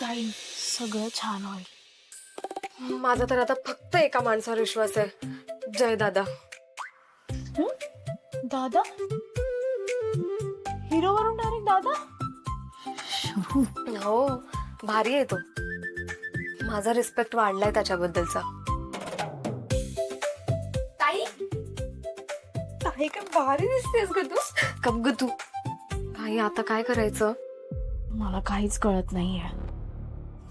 ताई सगळं छान होईल. माझा तर आता फक्त एका माणसावर विश्वास आहे, जय दादा. दादा हिरो वरून डायरेक्ट दादा. हो, भारी आहे तो. माझा रिस्पेक्ट वाढलाय त्याच्याबद्दलचा. ताई ताई काय भारी दिसतेस ग तू. कब ग तू. ताई आता काय करायचं? मला काहीच कळत नाहीये.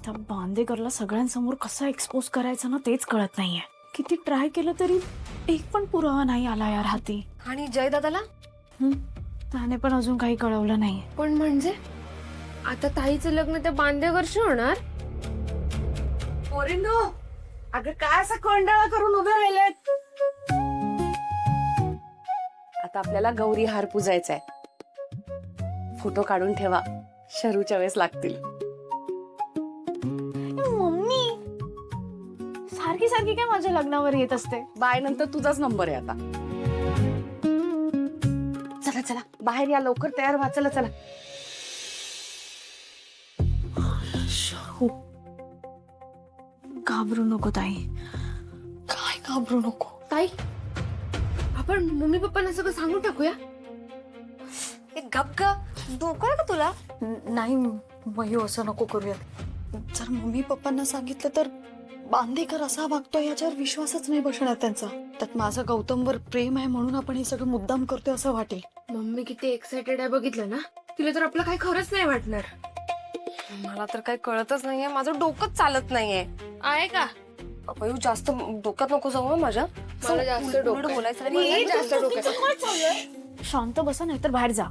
त्या बांदेकरला सगळ्यांसमोर कसं एक्सपोज करायचं ना तेच कळत नाहीये. किती ट्राय केलं तरी एक पण पुरावा नाही आला यार हाती. आणि जय दादाला त्याने पण अजून काही कळवलं नाही. पण म्हणजे आता ताईचं लग्न त्या बांदेकरशी होणार? पोरींनो, अगं काय असा कोंडाळा करून उभे राहिलेत? आता आपल्याला गौरी हार पुजायचा आहे. फोटो काढून ठेवा, शरूच्या वेळेस लागतील. मम्मी सारखी सारखी काय माझ्या लग्नावर येत असते. बाय नंतर तुझाच नंबर आहे आता. चला चला बाहेर या, लवकर तयार व्हा. चला चला. घाबरू नको ताई. काय घाबरू नको. ताई आपण मम्मी पप्पांना सगळं सांगून टाकूया. एक गप ग, डोकं आहे का तुला? नाही मयू, असं नको करूयात. जर मम्मी पप्पांना सांगितलं तर बांदेकर असा वागतोय याच्यावर विश्वासच नाही बसणार त्यांचा. त्यात माझं गौतमवर प्रेम आहे म्हणून आपण हे सगळं मुद्दाम करतोय असं वाटेल. मम्मी किती एक्साइटेड आहे बघितलं ना. तिला तर आपलं काही खरंच नाही वाटणार. मला तर काही कळतच नाहीये, माझं डोकंच चालत नाहीये. आहे का अयो, जास्त डोक्यात नको जाऊ माझ्या. मला जास्त डोकं बोलायचं नाही. जास्त डोकं. शांत बसा नाही तर बाहेर जा.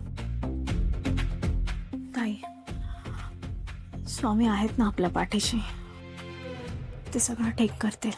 ताई स्वामी आहेत ना आपल्या पाठीशी, ते सगळं ठीक करतील.